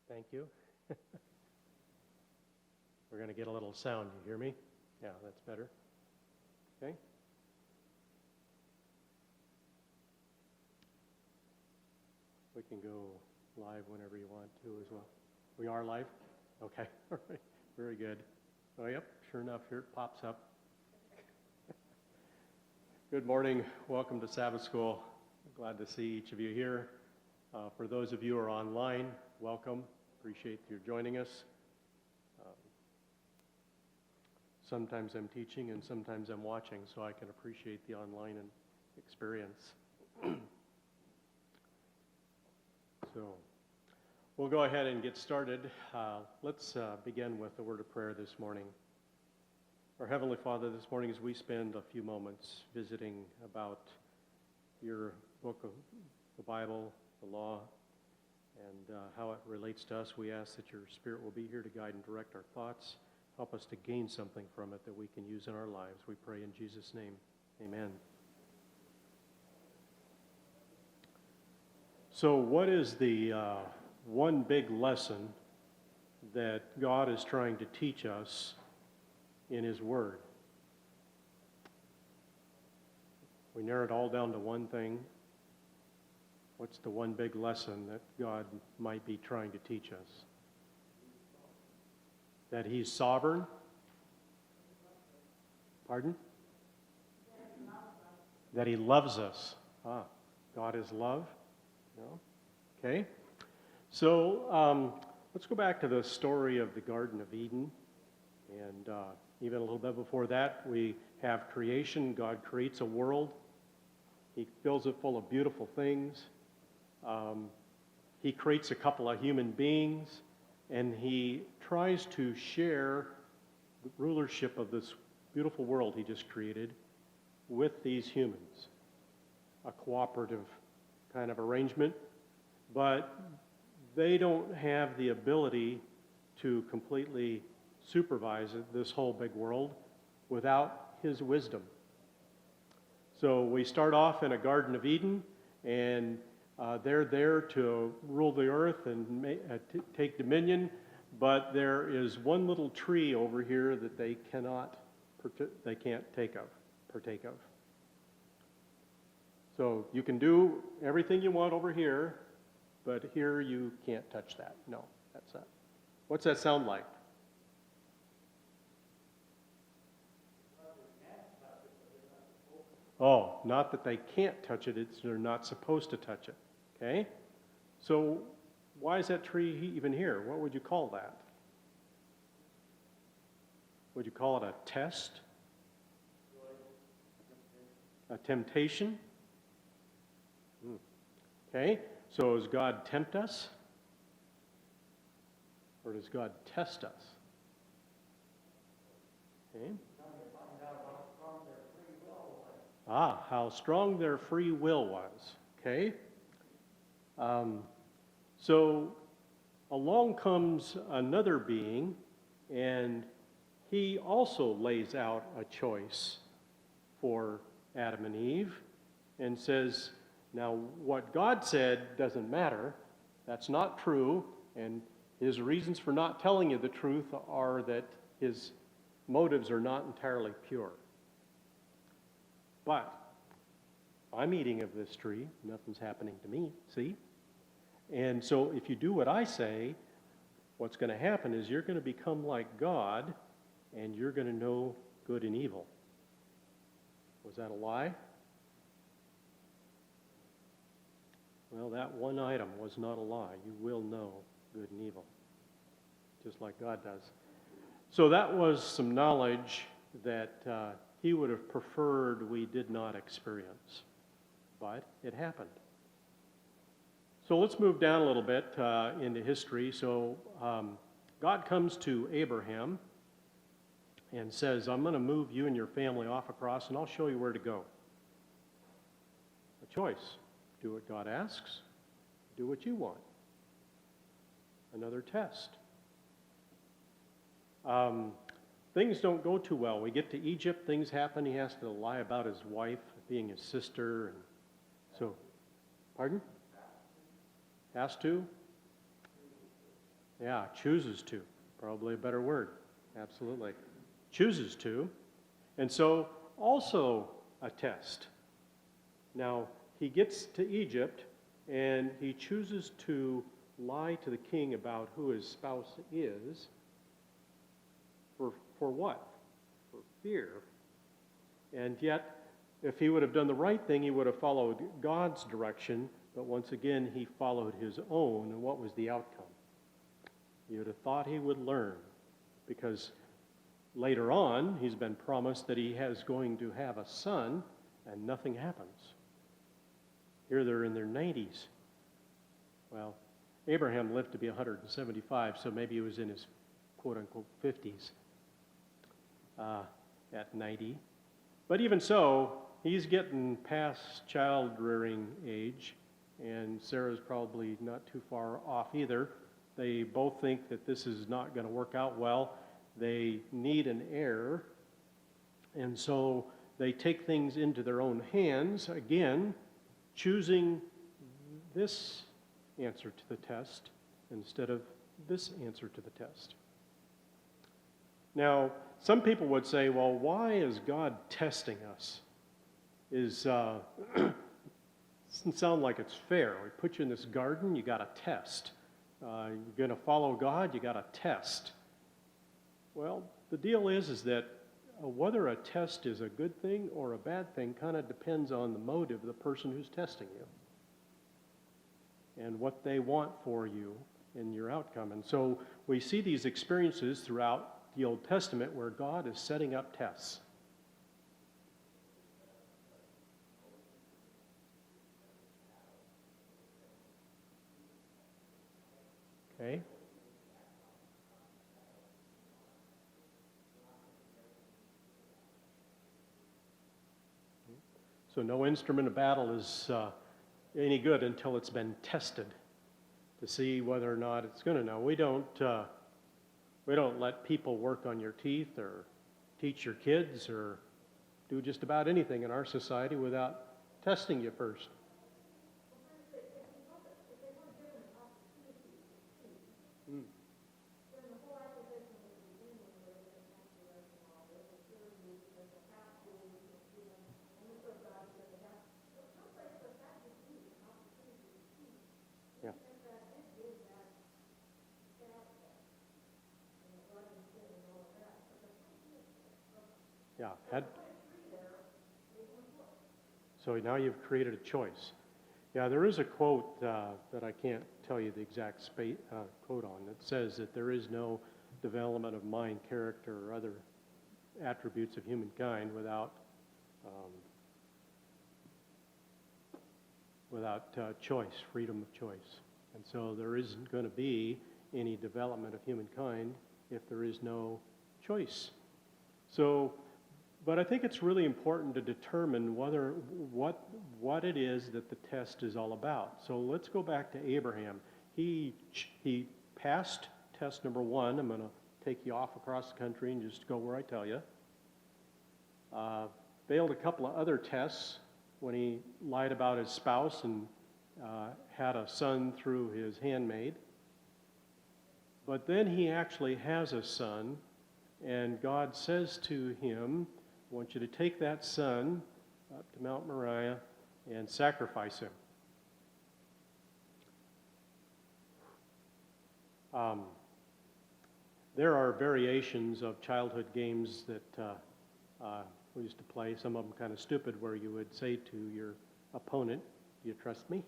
Thank you. We're going to get a little sound. You hear me? Yeah, that's better. Okay. We can go live whenever you want to as well. We are live? Okay. All right. Very good. Oh, yep. Sure enough, here it pops up. Good morning. Welcome to Sabbath School. I'm glad to see each of you here. For those of you who are online, welcome. Appreciate you joining us. Sometimes I'm teaching and sometimes I'm watching, so I can appreciate the online experience. So we'll go ahead and get started. Let's begin with a word of prayer this morning. Our Heavenly Father, this morning as we spend a few moments visiting about your book of the Bible, the law, and how it relates to us, we ask that your Spirit will be here to guide and direct our thoughts. Help us to gain something from it that we can use in our lives. We pray in Jesus' name. Amen. So what is the one big lesson that God is trying to teach us in His Word? We narrow it all down to one thing. What's the one big lesson that God might be trying to teach us? That He's sovereign? Pardon? That He loves us. God is love? No? Okay. So let's go back to the story of the Garden of Eden. And even a little bit before that, we have creation. God creates a world. He fills it full of beautiful things. He creates a couple of human beings, and He tries to share the rulership of this beautiful world He just created with these humans. A cooperative kind of arrangement, but they don't have the ability to completely supervise this whole big world without His wisdom. So we start off in a Garden of Eden, and they're there to rule the earth and take dominion, but there is one little tree over here that they can't partake of. So you can do everything you want over here, but here you can't touch that. No, that's not. What's that sound like? Oh, not that they can't touch it, it's they're not supposed to touch it. Okay? So why is that tree even here? What would you call that? Would you call it a test? A temptation? Okay? So does God tempt us? Or does God test us? Okay? How strong their free will was. Okay? So along comes another being, and he also lays out a choice for Adam and Eve and says, now what God said doesn't matter. That's not true, and his reasons for not telling you the truth are that his motives are not entirely pure. But I'm eating of this tree. Nothing's happening to me, see? And so if you do what I say, what's going to happen is you're going to become like God, and you're going to know good and evil. Was that a lie? Well, that one item was not a lie. You will know good and evil, just like God does. So that was some knowledge that he would have preferred we did not experience, but it happened. So let's move down a little bit into history. So God comes to Abraham and says, I'm going to move you and your family off across, and I'll show you where to go. A choice. Do what God asks. Do what you want. Another test. Things don't go too well. We get to Egypt, things happen. He has to lie about his wife being his sister. And so, pardon? Has to? Yeah, chooses to. Probably a better word. Absolutely. Chooses to. And so, also a test. Now, he gets to Egypt, and he chooses to lie to the king about who his spouse is. For what? For fear. And yet, if he would have done the right thing, he would have followed God's direction, but once again, he followed his own, and what was the outcome? You would have thought he would learn, because later on, he's been promised that he is going to have a son, and nothing happens. Here they're in their 90s. Well, Abraham lived to be 175, so maybe he was in his quote-unquote 50s at 90. But even so, he's getting past child-rearing age, and Sarah's probably not too far off either. They both think that this is not going to work out well. They need an heir, and so they take things into their own hands, again, choosing this answer to the test instead of this answer to the test. Now, some people would say, well, why is God testing us? Doesn't sound like it's fair. We put you in this garden, you got a test. You're going to follow God, you got a test. Well, the deal is that whether a test is a good thing or a bad thing kind of depends on the motive of the person who's testing you and what they want for you in your outcome. And so we see these experiences throughout the Old Testament where God is setting up tests. Okay? So no instrument of battle is any good until it's been tested to see whether or not it's going to. Now, we don't let people work on your teeth or teach your kids or do just about anything in our society without testing you first. Mm. Yeah. Yeah. So now you've created a choice. Yeah, there is a quote that I can't tell you the exact quote on that says that there is no development of mind, character, or other attributes of humankind without choice, freedom of choice. And so there isn't going to be any development of humankind if there is no choice. So, but I think it's really important to determine what it is that the test is all about. So let's go back to Abraham. He passed test number 1. I'm going to take you off across the country and just go where I tell you. Failed a couple of other tests when he lied about his spouse and had a son through his handmaid. But then he actually has a son, and God says to him, I want you to take that son up to Mount Moriah and sacrifice him. There are variations of childhood games that we used to play, some of them kind of stupid, where you would say to your opponent, do you trust me?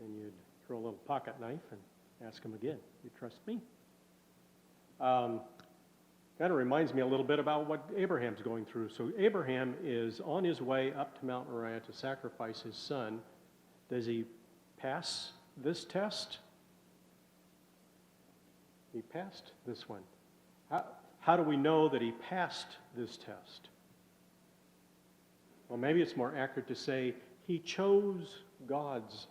And you'd throw a little pocket knife and ask him again, you trust me? Kind of reminds me a little bit about what Abraham's going through. So Abraham is on his way up to Mount Moriah to sacrifice his son. Does he pass this test? He passed this one. How do we know that he passed this test? Well, maybe it's more accurate to say he chose God's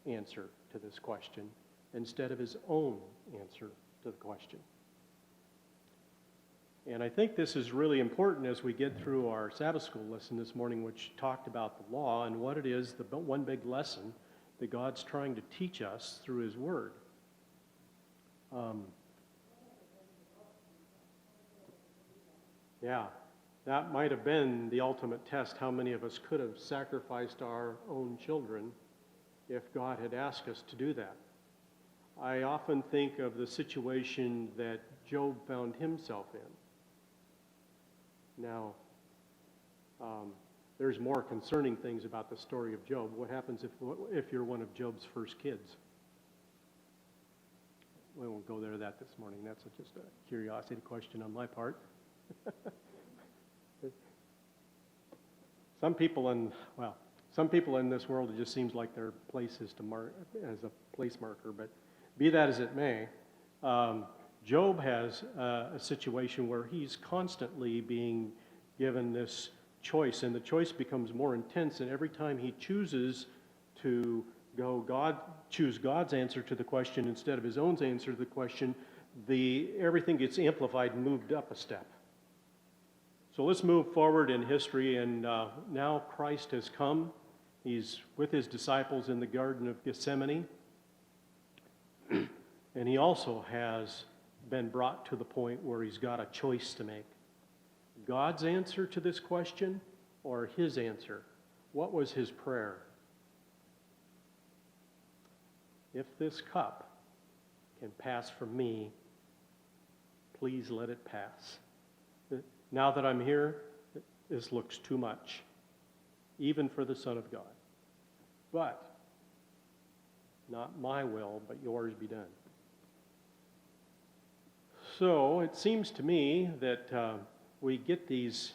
answer to this question instead of his own answer to the question. And I think this is really important as we get through our Sabbath school lesson this morning, which talked about the law and what it is, the one big lesson that God's trying to teach us through His Word. Yeah, that might have been the ultimate test. How many of us could have sacrificed our own children if God had asked us to do that? I often think of the situation that Job found himself in. Now, there's more concerning things about the story of Job. What happens if you're one of Job's first kids? We won't go there this morning. That's just a curiosity question on my part. Some people in this world, it just seems like their place is to mark as a place marker. But be that as it may, Job has a situation where he's constantly being given this choice, and the choice becomes more intense, and every time he chooses to choose God's answer to the question instead of his own answer to the question, everything gets amplified and moved up a step. So let's move forward in history, and now Christ has come. He's with his disciples in the Garden of Gethsemane, and he also has been brought to the point where he's got a choice to make. God's answer to this question or his answer? What was his prayer? If this cup can pass from me, please let it pass. Now that I'm here, this looks too much, even for the Son of God. But not my will, but yours be done. So it seems to me that we get these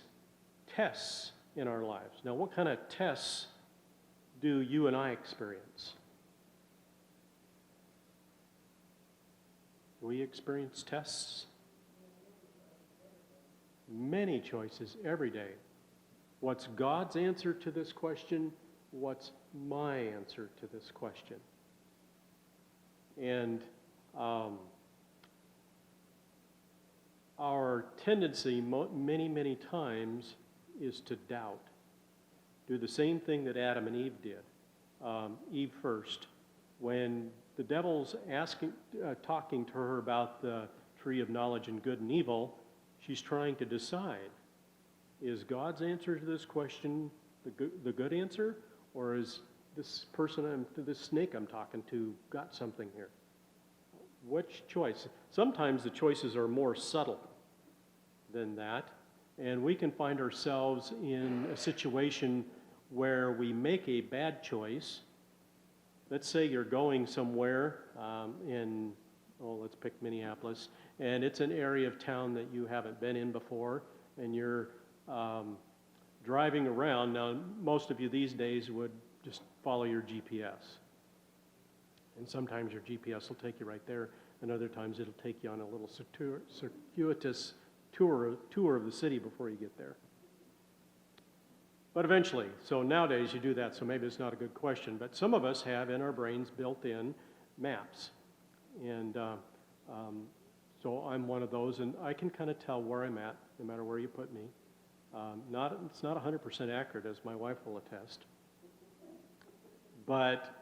tests in our lives. Now, what kind of tests do you and I experience? Do we experience tests? Many choices every day. What's God's answer to this question? What's my answer to this question? And our tendency many times is to doubt. Do the same thing that Adam and Eve did. Eve first. When the devil's talking to her about the tree of knowledge and good and evil, she's trying to decide, is God's answer to this question the good answer, or is this snake I'm talking to got something here? Which choice? Sometimes the choices are more subtle than that, and we can find ourselves in a situation where we make a bad choice. Let's say you're going somewhere let's pick Minneapolis, and it's an area of town that you haven't been in before, and you're driving around. Now, most of you these days would just follow your GPS. And sometimes your GPS will take you right there, and other times it'll take you on a little circuitous tour of the city before you get there. But eventually, so nowadays you do that, so maybe it's not a good question, but some of us have in our brains built-in maps. And so I'm one of those, and I can kind of tell where I'm at, no matter where you put me. It's not 100% accurate, as my wife will attest. But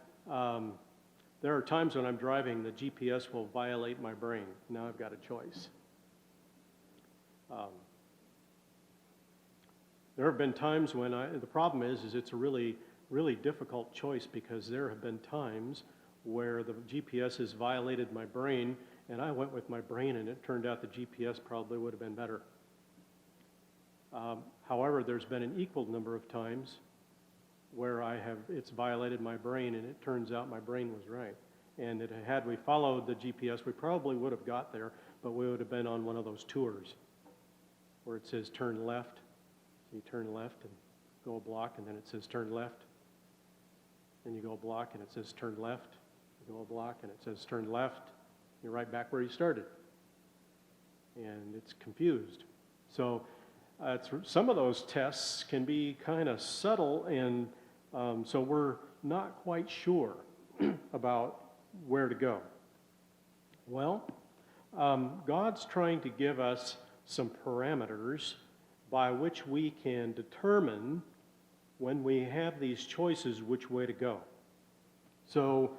there are times when I'm driving, the GPS will violate my brain. Now I've got a choice. There have been times when the problem is it's a really, really difficult choice, because there have been times where the GPS has violated my brain, and I went with my brain, and it turned out the GPS probably would have been better. However, there's been an equal number of times where it's violated my brain, and it turns out my brain was right. And had we followed the GPS, we probably would have got there, but we would have been on one of those tours where it says turn left. You turn left and go a block, and then it says turn left. Then you go a block, and it says turn left. You go a block, and it says turn left. You're right back where you started. And it's confused. So some of those tests can be kind of subtle, and so we're not quite sure about where to go. Well, God's trying to give us some parameters by which we can determine, when we have these choices, which way to go. So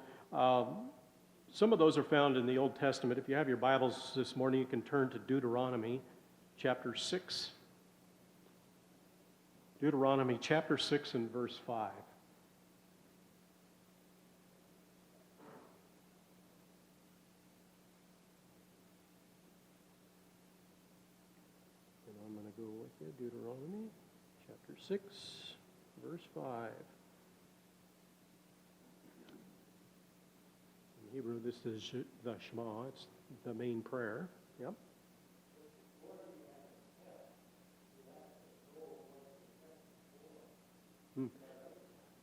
some of those are found in the Old Testament. If you have your Bibles this morning, you can turn to Deuteronomy chapter 6. Deuteronomy chapter 6 and verse 5. And I'm going to go with you, Deuteronomy chapter 6, verse 5. In Hebrew, this is the Shema. It's the main prayer. Yep.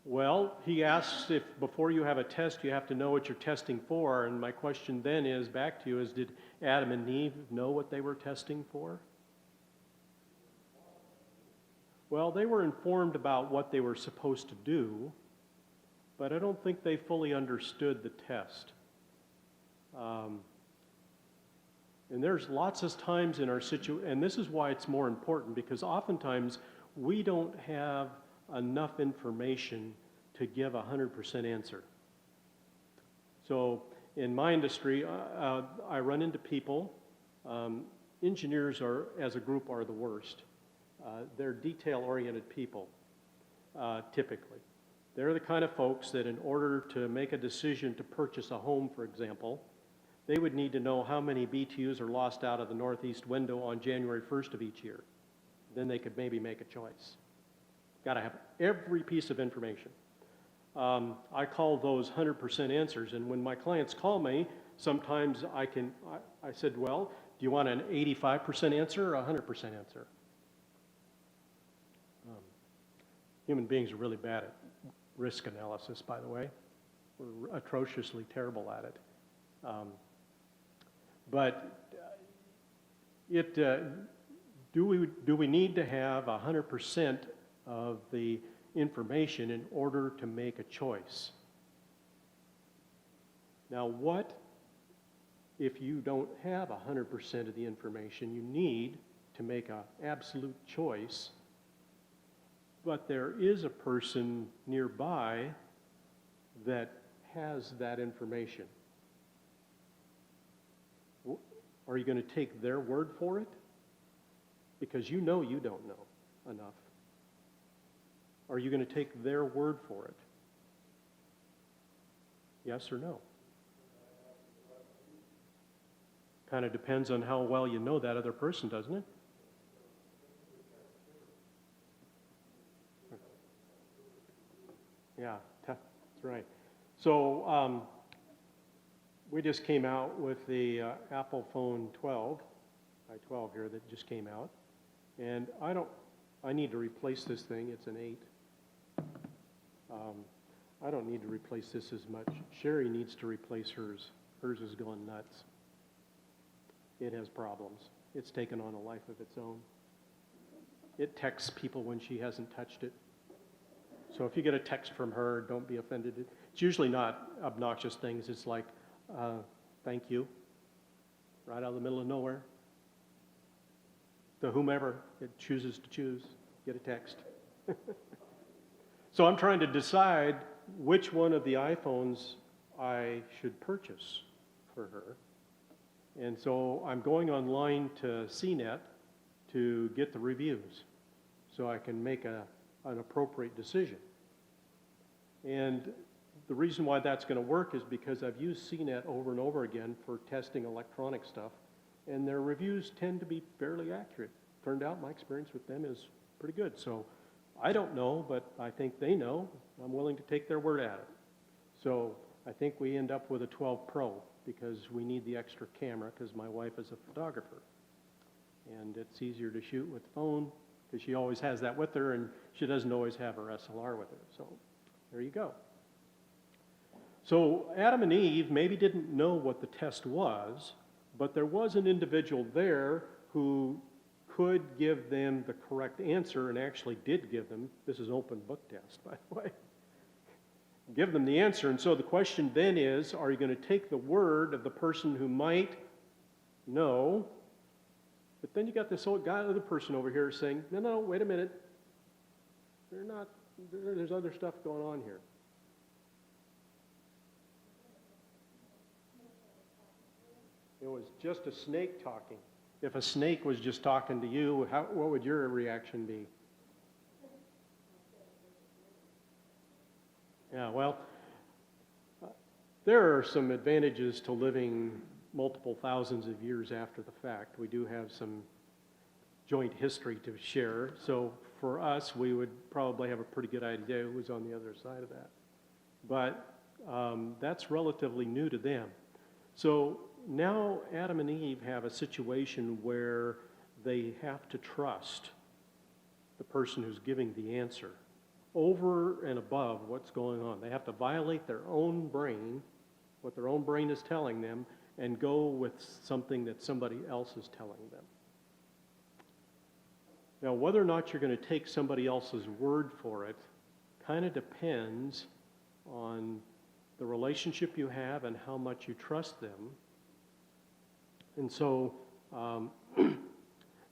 Well, he asks if before you have a test, you have to know what you're testing for. And my question then is, back to you, is did Adam and Eve know what they were testing for? Well, they were informed about what they were supposed to do, but I don't think they fully understood the test. And there's lots of times in our situation, and this is why it's more important, because oftentimes we don't have enough information to give a 100% answer. So in my industry, I run into people, engineers are, as a group, are the worst. They're detail-oriented people, typically. They're the kind of folks that in order to make a decision to purchase a home, for example, they would need to know how many BTUs are lost out of the northeast window on January 1st of each year. Then they could maybe make a choice. Got to have every piece of information. I call those 100% answers, and when my clients call me, sometimes I said, well, do you want an 85% answer or a 100% answer? Human beings are really bad at risk analysis, by the way. We're atrociously terrible at it. Do we need to have 100% of the information in order to make a choice? Now, what if you don't have 100% of the information you need to make an absolute choice, but there is a person nearby that has that information? Are you going to take their word for it? Because you know you don't know enough. Are you going to take their word for it? Yes or no? Kind of depends on how well you know that other person, doesn't it? Yeah, that's right. So we just came out with the Apple phone 12, i12 here that just came out, and I need to replace this thing. It's an 8. I don't need to replace this as much. Sherry needs to replace hers. Hers is going nuts. It has problems. It's taken on a life of its own. It texts people when she hasn't touched it. So if you get a text from her, don't be offended. It's usually not obnoxious things. It's like, thank you, right out of the middle of nowhere. To whomever it chooses to choose, get a text. So I'm trying to decide which one of the iPhones I should purchase for her. And so I'm going online to CNET to get the reviews so I can make an appropriate decision. And the reason why that's going to work is because I've used CNET over and over again for testing electronic stuff, and their reviews tend to be fairly accurate. Turned out my experience with them is pretty good. So I don't know, but I think they know. I'm willing to take their word at it. So I think we end up with a 12 Pro because we need the extra camera because my wife is a photographer. And it's easier to shoot with the phone because she always has that with her, and she doesn't always have her SLR with her. So there you go. So Adam and Eve maybe didn't know what the test was, but there was an individual there who could give them the correct answer and actually did give them. This is an open book test, by the way. Give them the answer. And so the question then is, are you going to take the word of the person who might know? But then you got this other person over here saying, no, wait a minute. There's other stuff going on here. It was just a snake talking. If a snake was just talking to you, what would your reaction be? Yeah, well, there are some advantages to living multiple thousands of years after the fact. We do have some joint history to share, so for us, we would probably have a pretty good idea who was on the other side of that. But that's relatively new to them. So now Adam and Eve have a situation where they have to trust the person who's giving the answer over and above what's going on. They have to violate their own brain, what their own brain is telling them, and go with something that somebody else is telling them. Now, whether or not you're going to take somebody else's word for it kind of depends on the relationship you have and how much you trust them. And so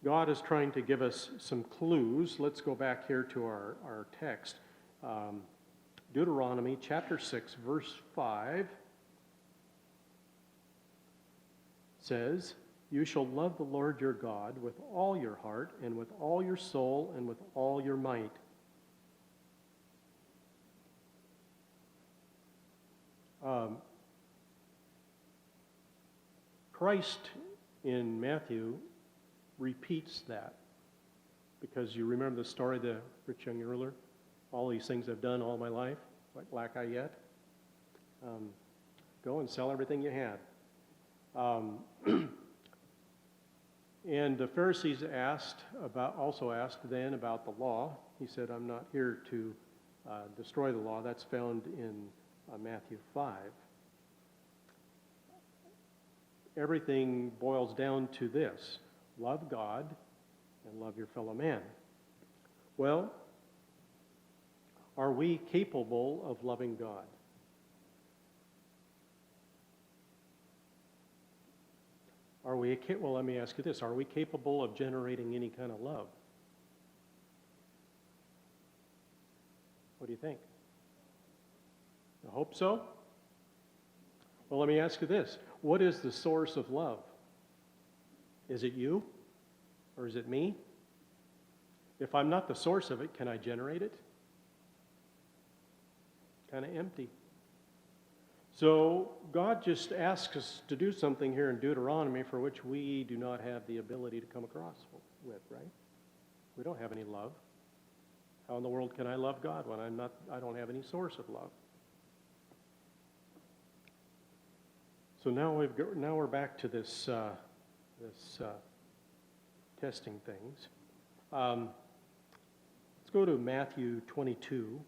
God is trying to give us some clues. Let's go back here to our text. Deuteronomy chapter 6, verse 5 says, "You shall love the Lord your God with all your heart and with all your soul and with all your might." Christ in Matthew repeats that, because you remember the story of the rich young ruler? All these things I've done all my life, what lack I yet? Go and sell everything you had. And the Pharisees also asked then about the law. He said, "I'm not here to destroy the law." That's found in Matthew 5. Everything boils down to this: love God and love your fellow man. Well, are we capable of loving God? Well, let me ask you this. Are we capable of generating any kind of love? What do you think? I hope so. Well, let me ask you this. What is the source of love? Is it you? Or is it me? If I'm not the source of it, can I generate it? Kind of empty. So God just asks us to do something here in Deuteronomy for which we do not have the ability to come across with, right? We don't have any love. How in the world can I love God when I don't have any source of love? So now we're back to this testing things. Let's go to Matthew 22.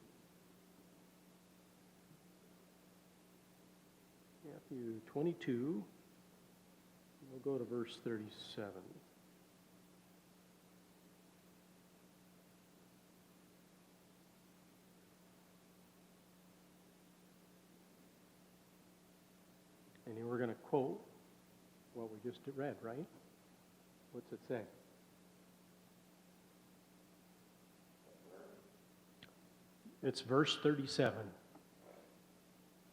Matthew 22, we'll go to verse 37. And here we're going to quote what we just read, right? What's it say? It's verse 37.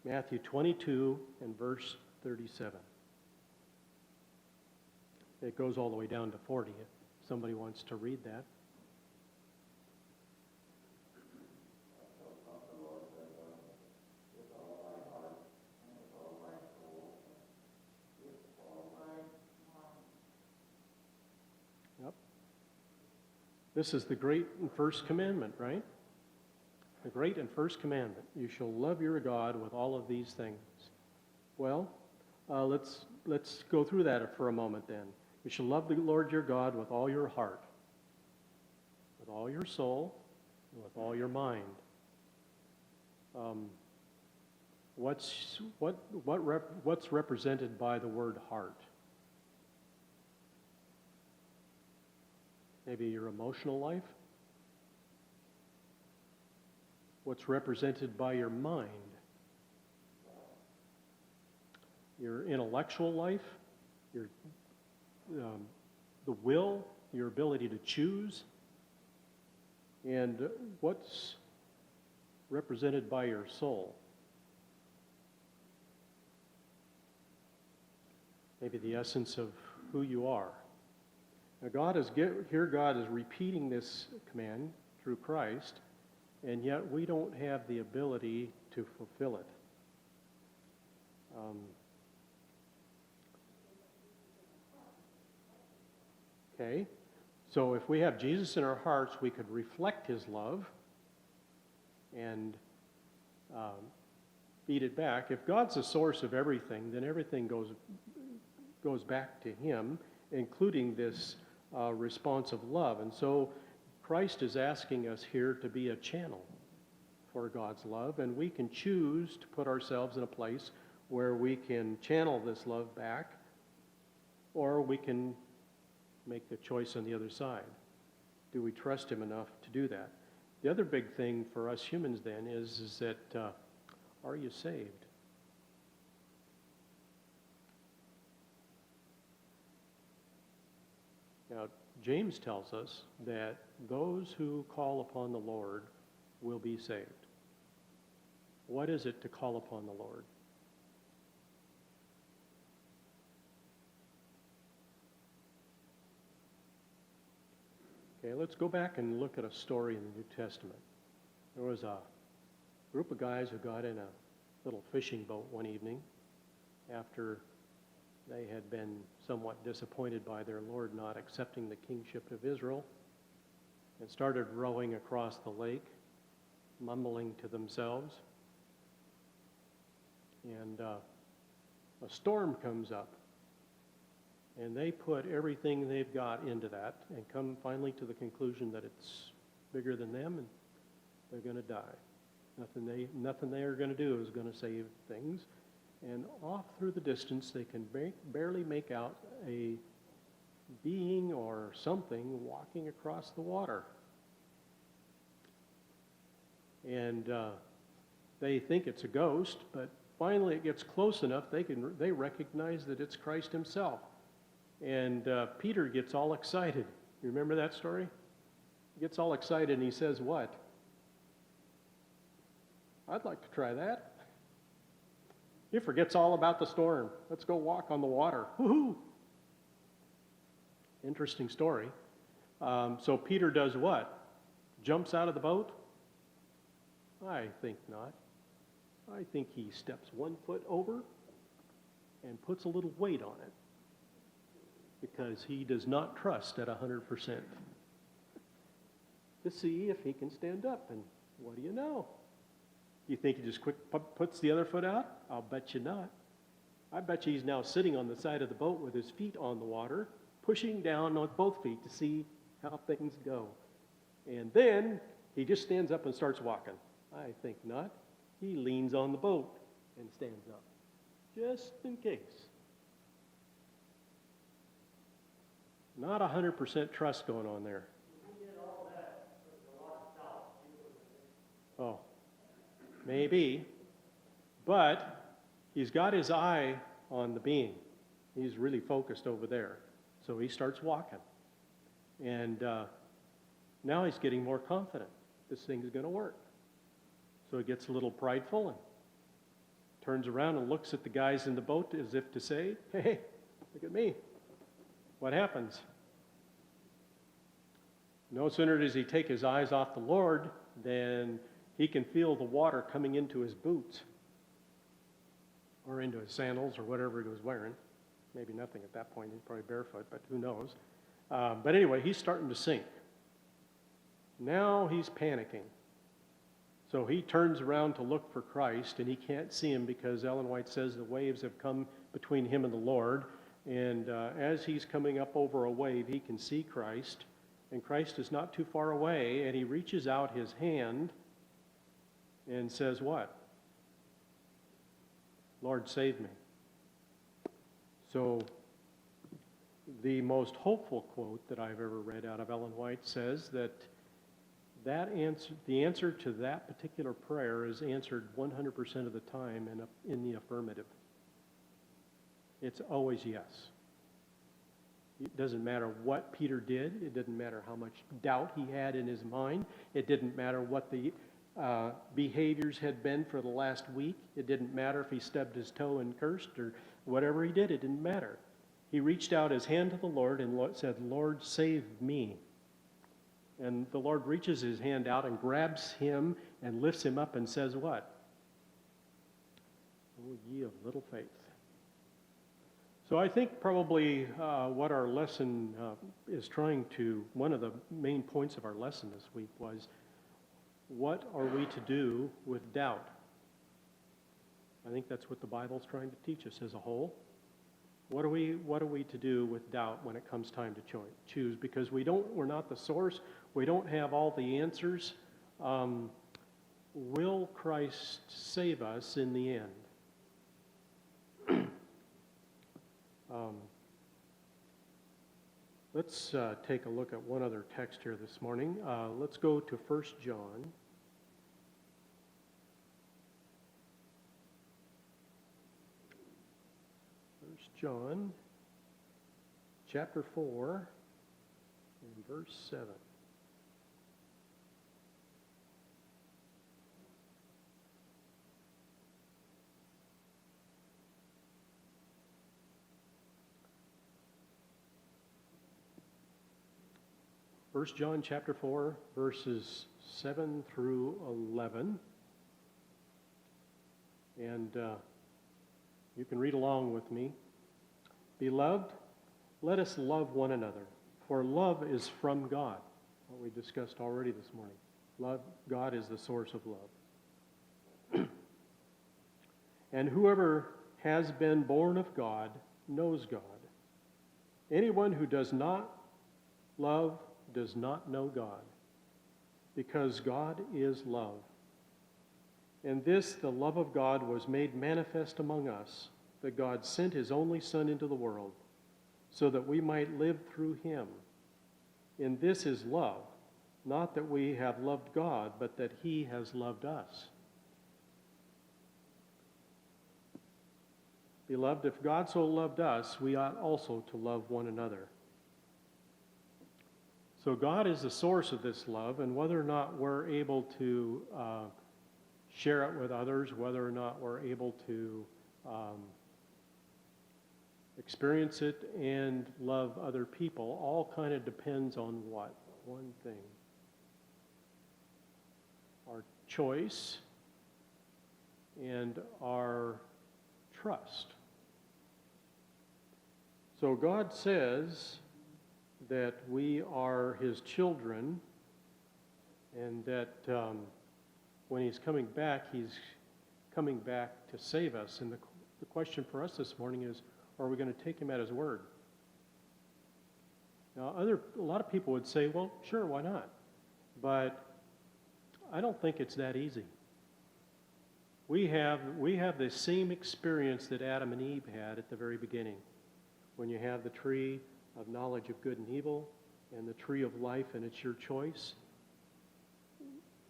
Matthew 22 and verse 37. It goes all the way down to 40 if somebody wants to read that. Yep. This is the great and first commandment, right? The great and first commandment, you shall love your God with all of these things. Well, let's go through that for a moment then. You shall love the Lord your God with all your heart, with all your soul, and with all your mind. What's represented by the word heart? Maybe your emotional life? What's represented by your mind? Your intellectual life, the will, your ability to choose, and what's represented by your soul? maybe the essence of who you are. Now God is repeating this command through Christ, and yet we don't have the ability to fulfill it. Okay, so if we have Jesus in our hearts, we could reflect his love and feed it back. If God's the source of everything, then everything goes back to him, including this response of love. And so Christ is asking us here to be a channel for God's love, and we can choose to put ourselves in a place where we can channel this love back, or we can make the choice on the other side. Do we trust him enough to do that? The other big thing for us humans then is that are you saved? Now, James tells us that those who call upon the Lord will be saved. What is it to call upon the Lord? Okay, let's go back and look at a story in the New Testament. There was a group of guys who got in a little fishing boat one evening after they had been somewhat disappointed by their Lord not accepting the kingship of Israel, and started rowing across the lake, mumbling to themselves. And a storm comes up, and they put everything they've got into that and come finally to the conclusion that it's bigger than them and they're going to die. Nothing they are going to do is going to save things. And off through the distance, they can barely make out a being or something walking across the water. And they think it's a ghost, but finally it gets close enough they recognize that it's Christ himself. And Peter gets all excited. You remember that story? He gets all excited and he says, what? I'd like to try that. He forgets all about the storm. Let's go walk on the water. Woohoo! Interesting story. So Peter does what? Jumps out of the boat? I think not. I think he steps 1 foot over and puts a little weight on it, because he does not trust at 100% to see if he can stand up. And what do you know? You think he just quick puts the other foot out? I'll bet you not. I bet you he's now sitting on the side of the boat with his feet on the water, pushing down on both feet to see how things go. And then he just stands up and starts walking. I think not. He leans on the boat and stands up, just in case. Not 100% trust going on there. Oh, maybe. But he's got his eye on the being. He's really focused over there. So he starts walking. And now he's getting more confident. This thing's going to work. So he gets a little prideful and turns around and looks at the guys in the boat as if to say, hey, look at me. What happens? No sooner does he take his eyes off the Lord than he can feel the water coming into his boots or into his sandals or whatever he was wearing. Maybe nothing at that point. He's probably barefoot, but who knows. But anyway, he's starting to sink. Now he's panicking. So he turns around to look for Christ, and he can't see him because Ellen White says the waves have come between him and the Lord. And as he's coming up over a wave, he can see Christ. And Christ is not too far away, and he reaches out his hand and says what? Lord, save me. So the most hopeful quote that I've ever read out of Ellen White says that the answer to that particular prayer is answered 100% of the time in the affirmative. It's always yes. It doesn't matter what Peter did. It didn't matter how much doubt he had in his mind. It didn't matter what the behaviors had been for the last week. It didn't matter if he stubbed his toe and cursed or whatever he did. It didn't matter. He reached out his hand to the Lord and said, "Lord, save me." And the Lord reaches his hand out and grabs him and lifts him up and says what? "O ye of little faith." So I think probably what our lesson is trying to, one of the main points of our lesson this week was, what are we to do with doubt? I think that's what the Bible's trying to teach us as a whole. What are we to do with doubt when it comes time to choose? Because we're not the source. We don't have all the answers. Will Christ save us in the end? Let's take a look at one other text here this morning. Let's go to 1 John. 1 John chapter 4 and verse 7. First John chapter 4, verses 7 through 11. And you can read along with me. "Beloved, let us love one another, for love is from God." What we discussed already this morning. God is the source of love. "And whoever has been born of God knows God. Anyone who does not love does not know God, because God is love. And this, the love of God, was made manifest among us, that God sent his only Son into the world, so that we might live through him. In this is love, not that we have loved God, but that he has loved us. Beloved, if God so loved us, we ought also to love one another." So God is the source of this love, and whether or not we're able to share it with others, whether or not we're able to experience it and love other people, all kind of depends on what? One thing. Our choice and our trust. So God says that we are his children, and that when he's coming back to save us. And the question for us this morning is, are we going to take him at his word? Now, a lot of people would say, well, sure, why not? But I don't think it's that easy. We have the same experience that Adam and Eve had at the very beginning. When you have the tree of knowledge of good and evil and the tree of life, and it's your choice.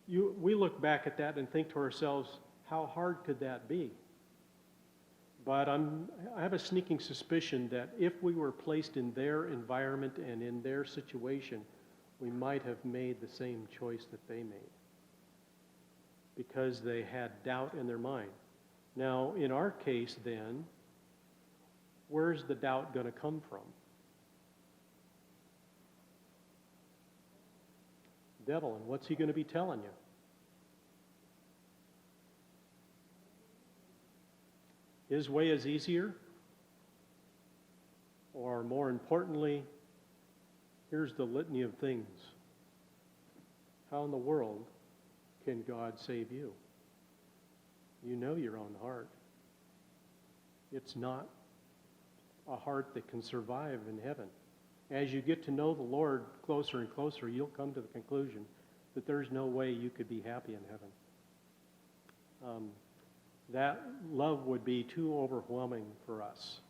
We look back at that and think to ourselves, how hard could that be? But I have a sneaking suspicion that if we were placed in their environment and in their situation, we might have made the same choice that they made, because they had doubt in their mind. Now, in our case then, where's the doubt going to come from? Devil, and what's he going to be telling you? His way is easier? Or more importantly, here's the litany of things. How in the world can God save you? You know your own heart. It's not a heart that can survive in heaven. As you get to know the Lord closer and closer, you'll come to the conclusion that there's no way you could be happy in heaven. That love would be too overwhelming for us.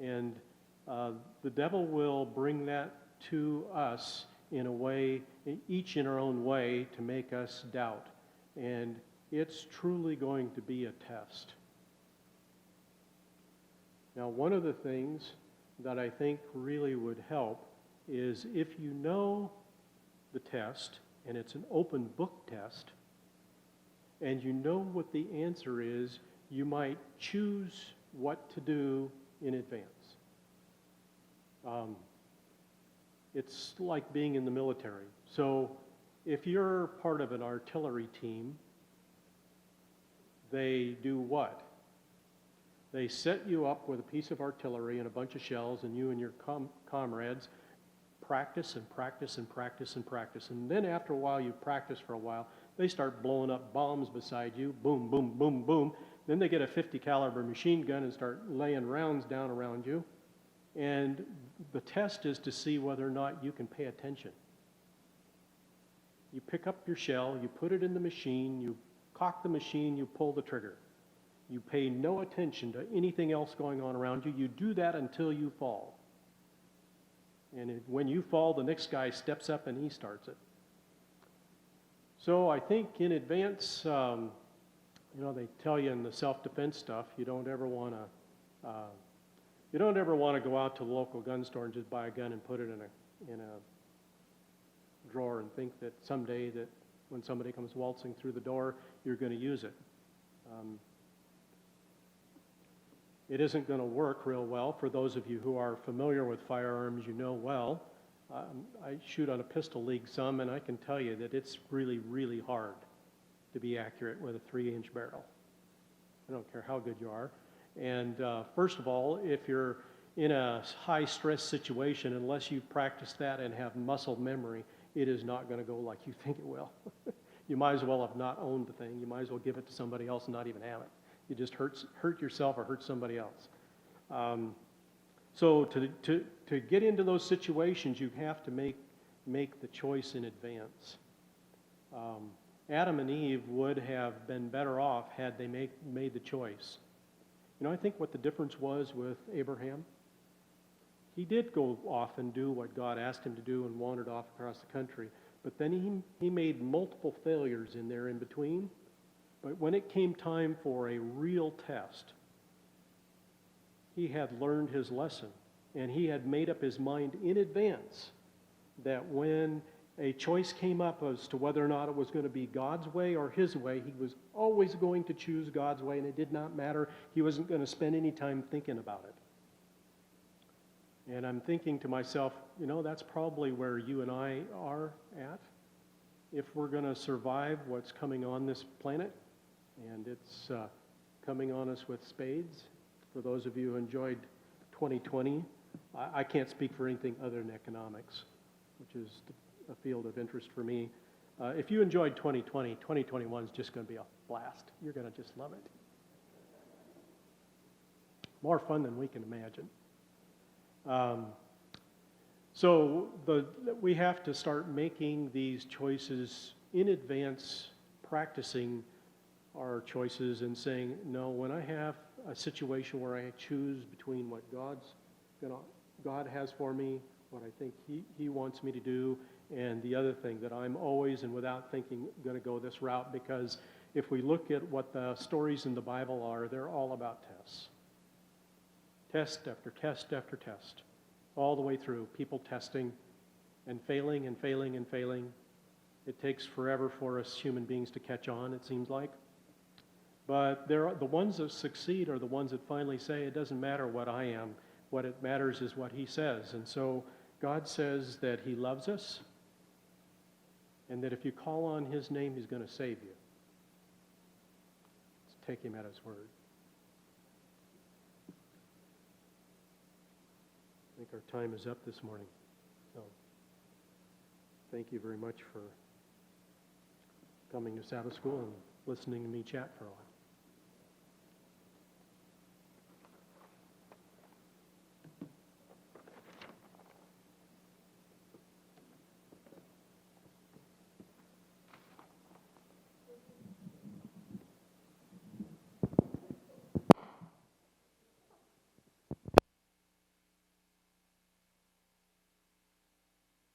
And the devil will bring that to us in a way, each in our own way, to make us doubt. And it's truly going to be a test. Now, one of the things that I think really would help is if you know the test, and it's an open book test, and you know what the answer is, you might choose what to do in advance. It's like being in the military. So if you're part of an artillery team, they do what? They set you up with a piece of artillery and a bunch of shells, and you and your comrades practice and practice and practice and practice. And then after a while, you practice for a while, they start blowing up bombs beside you, boom, boom, boom, boom. Then they get a 50 caliber machine gun and start laying rounds down around you. And the test is to see whether or not you can pay attention. You pick up your shell, you put it in the machine, you cock the machine, you pull the trigger. You pay no attention to anything else going on around you. You do that until you fall. And when you fall, the next guy steps up and he starts it. So I think in advance, they tell you in the self-defense stuff, you don't ever want to go out to the local gun store and just buy a gun and put it in a drawer and think that someday that when somebody comes waltzing through the door, you're going to use it. It isn't going to work real well. For those of you who are familiar with firearms, you know well. I shoot on a pistol league some, and I can tell you that it's really, really hard to be accurate with a 3-inch barrel. I don't care how good you are. And first of all, if you're in a high-stress situation, unless you practice that and have muscle memory, it is not going to go like you think it will. You might as well have not owned the thing. You might as well give it to somebody else and not even have it. You just hurt yourself or hurt somebody else. So to get into those situations, you have to make the choice in advance. Adam and Eve would have been better off had they made the choice. I think what the difference was with Abraham, he did go off and do what God asked him to do and wandered off across the country. But then he made multiple failures in there in between. But when it came time for a real test, he had learned his lesson, and he had made up his mind in advance that when a choice came up as to whether or not it was going to be God's way or his way, he was always going to choose God's way, and it did not matter. He wasn't going to spend any time thinking about it. And I'm thinking to myself, that's probably where you and I are at. If we're going to survive what's coming on this planet, and it's coming on us with spades. For those of you who enjoyed 2020, I can't speak for anything other than economics, which is a field of interest for me. If you enjoyed 2020, 2021 is just going to be a blast. You're going to just love it. More fun than we can imagine. So we have to start making these choices in advance, practicing our choices and saying, no, when I have a situation where I choose between what God has for me, what I think He wants me to do, and the other thing that I'm always and without thinking going to go this route, because if we look at what the stories in the Bible are, they're all about tests. Test after test after test, all the way through, people testing and failing and failing and failing. It takes forever for us human beings to catch on, it seems like. But the ones that succeed are the ones that finally say, it doesn't matter what I am. What it matters is what He says. And so God says that He loves us, and that if you call on His name, He's going to save you. Let's take Him at His word. I think our time is up this morning. So thank you very much for coming to Sabbath school and listening to me chat for a while.